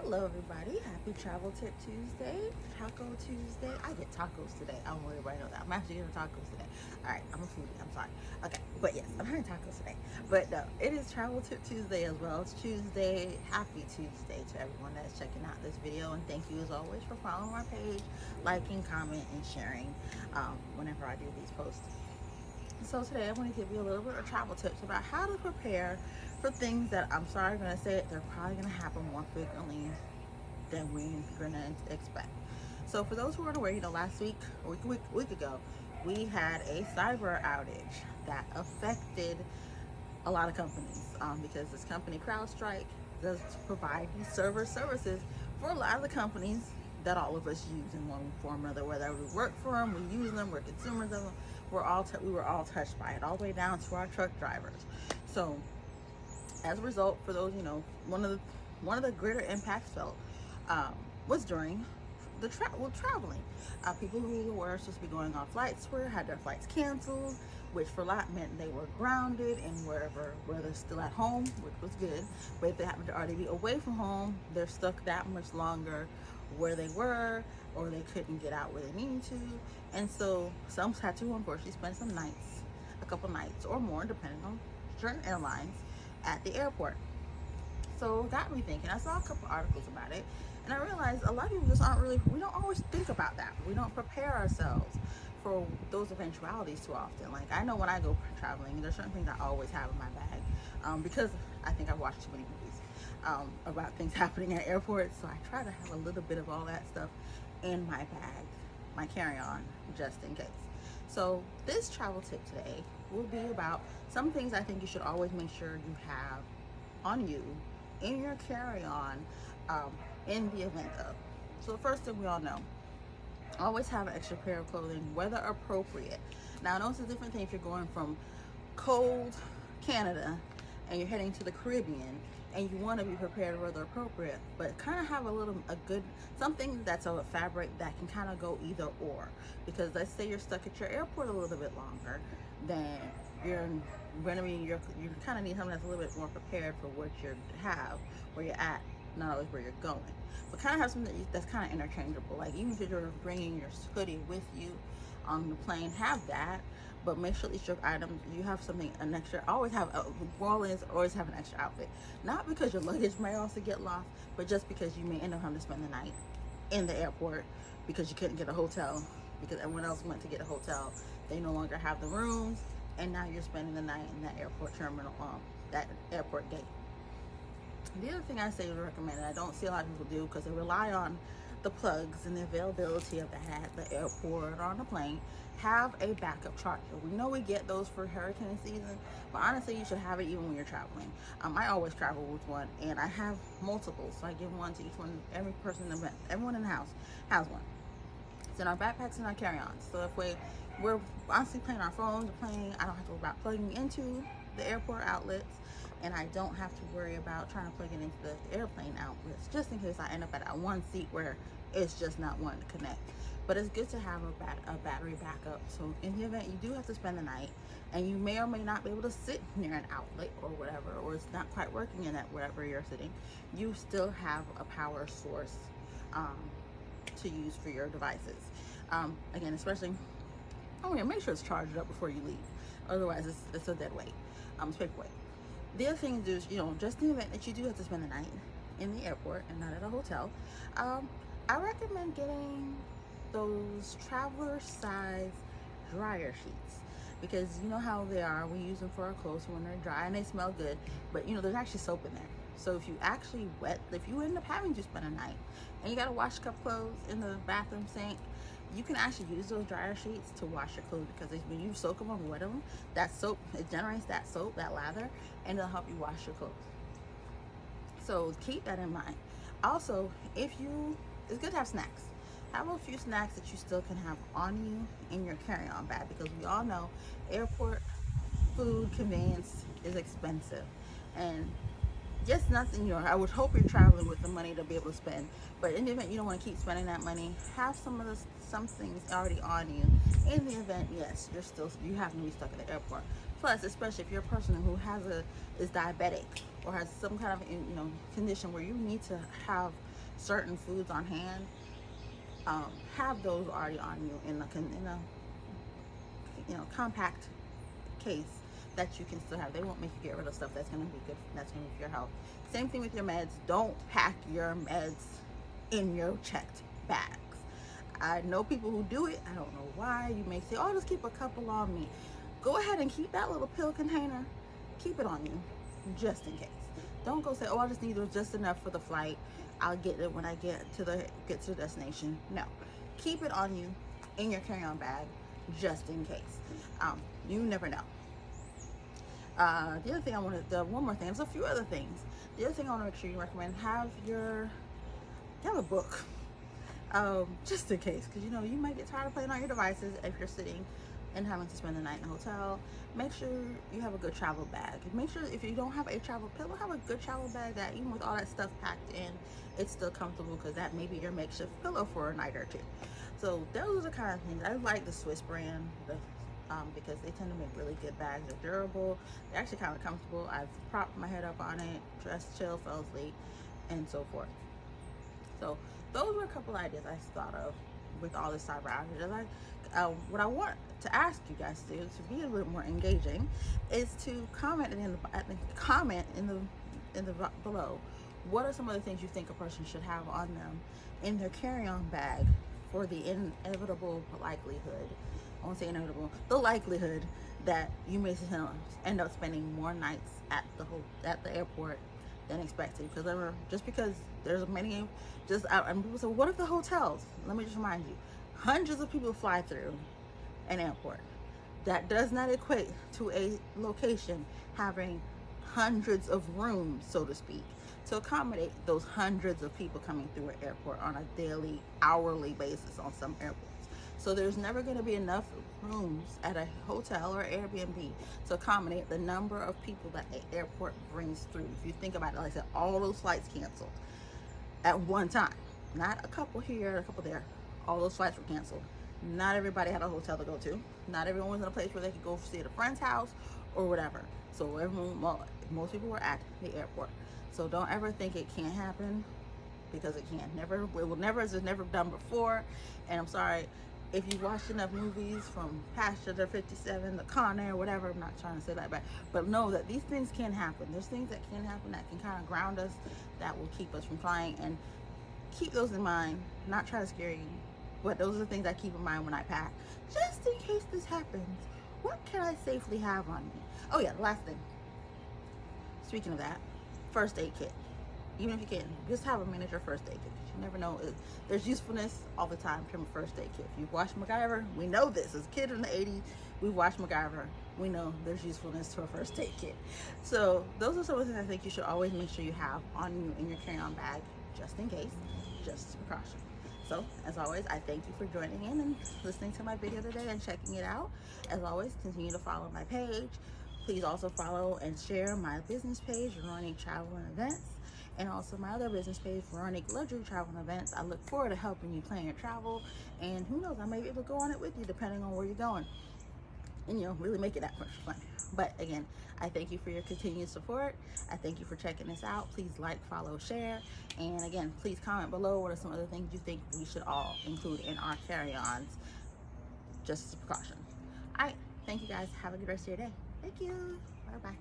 Hello, everybody. Happy Travel Tip Tuesday, Taco Tuesday. I get tacos today. I don't want everybody to know that. I'm actually getting tacos today. All right, I'm a foodie. I'm sorry. Okay, but yes, I'm having tacos today. But no, it is Travel Tip Tuesday as well. It's Tuesday. Happy Tuesday to everyone that's checking out this video. And thank you as always for following our page, liking, comment, and sharing whenever I do these posts. So today I'm going to give you a little bit of travel tips about how to prepare for things that, I'm sorry I'm going to say it, they're probably going to happen more frequently than we're going to expect. So for those who aren't aware, last week, a week ago, we had a cyber outage that affected a lot of companies because this company CrowdStrike does provide these server services for a lot of the companies that all of us use in one form or another. Whether we work for them, we use them, we're consumers of them. We were all touched by it, all the way down to our truck drivers. So as a result, for those, one of the greater impacts felt um, was during the traveling. People who were supposed to be going on flights had their flights canceled, which for a lot meant they were grounded and where they're still at home, which was good. But if they happen to already be away from home, they're stuck that much longer where they were, or they couldn't get out where they needed to. And so some had to unfortunately spend some nights, a couple nights or more, depending on certain airlines, at the airport. So it got me thinking. I saw a couple articles about it, and I realized a lot of people just we don't always think about that. We don't prepare ourselves for those eventualities too often. Like, I know when I go traveling, there's certain things I always have in my bag because I think I've watched too many movies about things happening at airports. So I try to have a little bit of all that stuff in my bag, my carry-on, just in case. So this travel tip today will be about some things I think you should always make sure you have on you in your carry-on in the event of. So the first thing we all know, always have an extra pair of clothing, weather appropriate. Now I know it's a different thing if you're going from cold Canada and you're heading to the Caribbean and you want to be prepared weather appropriate, but kind of have something that's a fabric that can kind of go either or. Because let's say you're stuck at your airport a little bit longer, then you're going to be, you kind of need something that's a little bit more prepared for what you have, where you're at, not always where you're going. But kind of have something that's kind of interchangeable. Like, even if you're bringing your hoodie with you on the plane, have that. But make sure at least your items, you have something, an extra. Always have, always have an extra outfit. Not because your luggage may also get lost, but just because you may end up having to spend the night in the airport because you couldn't get a hotel, because everyone else went to get a hotel. They no longer have the rooms, and now you're spending the night in that airport terminal, that airport gate. The other thing I say to recommend, and I don't see a lot of people do because they rely on the plugs and the availability of the airport or on the plane, have a backup charger. We know we get those for hurricane season, but honestly, you should have it even when you're traveling. I always travel with one, and I have multiple, so I give one to each one. Everyone in the house has one. It's in our backpacks and our carry-ons. So if we're honestly playing our phones or playing, I don't have to worry about plugging into the airport outlets, and I don't have to worry about trying to plug it into the airplane outlets, just in case I end up at that one seat where it's just not wanting to connect. But it's good to have a battery backup. So in the event you do have to spend the night, and you may or may not be able to sit near an outlet or whatever, or it's not quite working in that wherever you're sitting, you still have a power source to use for your devices. Again, especially, make sure it's charged up before you leave. Otherwise, it's a dead weight. It's paperweight. The other thing is, just in the event that you do have to spend the night in the airport and not at a hotel, I recommend getting those traveler size dryer sheets, because you know how they are. We use them for our clothes when they're dry and they smell good, but there's actually soap in there. So if you end up having to spend a night and you got to wash a couple clothes in the bathroom sink, you can actually use those dryer sheets to wash your clothes, because when you soak them or wet them, that soap, it generates that soap, that lather, and it'll help you wash your clothes. So keep that in mind. Also, it's good to have snacks. Have a few snacks that you still can have on you in your carry-on bag, because we all know airport food convenience is expensive. And just nothing, I would hope you're traveling with the money to be able to spend, but in the event you don't want to keep spending that money, have some things already on you in the event, yes, you have to be stuck at the airport. Plus, especially if you're a person who is diabetic or has some kind of condition where you need to have certain foods on hand, have those already on you in a compact case that you can still have. They won't make you get rid of stuff that's going to be good, that's going to be for your health. Same thing with your meds. Don't pack your meds in your checked bags. I know people who do it. I don't know why. You may say, oh, just keep a couple on me. Go ahead and keep that little pill container. Keep it on you, just in case. Don't go say, oh, I just need just enough for the flight. I'll get it when I get to the destination. No, keep it on you in your carry-on bag, just in case. You never know. The other thing one more thing, there's a few other things. The other thing I want to make sure you recommend, have a book, just in case, because you might get tired of playing on your devices if you're sitting and having to spend the night in a hotel. Make sure you have a good travel bag. Make sure if you don't have a travel pillow, have a good travel bag that even with all that stuff packed in, it's still comfortable, because that may be your makeshift pillow for a night or two. So those are the kind of things. I like the Swiss brand, because they tend to make really good bags. They're durable. They're actually kind of comfortable. I've propped my head up on it, dressed, chill, fell asleep, and so forth. So those were a couple ideas I thought of with all this cyber outage. What I want to ask you guys to do to be a little more engaging is to comment below. What are some of the things you think a person should have on them in their carry-on bag for the inevitable likelihood? I won't say inevitable. The likelihood that you may end up spending more nights at the airport than expected. Because there's many, and people say, what if the hotels? Let me just remind you, hundreds of people fly through an airport. That does not equate to a location having hundreds of rooms, so to speak, to accommodate those hundreds of people coming through an airport on a daily, hourly basis on some airports. So there's never going to be enough rooms at a hotel or Airbnb to accommodate the number of people that the airport brings through. If you think about it, like I said, all those flights canceled at one time. Not a couple here, a couple there. All those flights were canceled. Not everybody had a hotel to go to. Not everyone was in a place where they could go stay at a friend's house or whatever. So most people were at the airport. So don't ever think it can't happen, because it can. It's never done before. And I'm sorry, if you watched enough movies from Passenger 57, The Con Air, whatever, I'm not trying to say that bad, but know that these things can happen. There's things that can happen that can kind of ground us, that will keep us from flying, and keep those in mind. Not try to scare you, but those are the things I keep in mind when I pack, just in case this happens. What can I safely have on me? Oh yeah, the last thing. Speaking of that, first aid kit. Even if you can, just have a miniature first aid kit. You never know. There's usefulness all the time from a first aid kit. If you've watched MacGyver, we know this. As a kid in the 80s, we watched MacGyver. We know there's usefulness to a first aid kit. So those are some of the things I think you should always make sure you have on you in your carry-on bag, just in case, just as a precaution. So as always, I thank you for joining in and listening to my video today and checking it out. As always, continue to follow my page. Please also follow and share my business page, Veronique Travel and Events, and also my other business page, Veronique Luxury Travel and Events. I look forward to helping you plan your travel, and who knows, I may be able to go on it with you depending on where you're going, and really make it that much fun. But again, I thank you for your continued support. I thank you for checking this out. Please like, follow, share, and again, please comment below what are some other things you think we should all include in our carry-ons, just as a precaution. All right, thank you guys. Have a good rest of your day. Thank you. Bye-bye.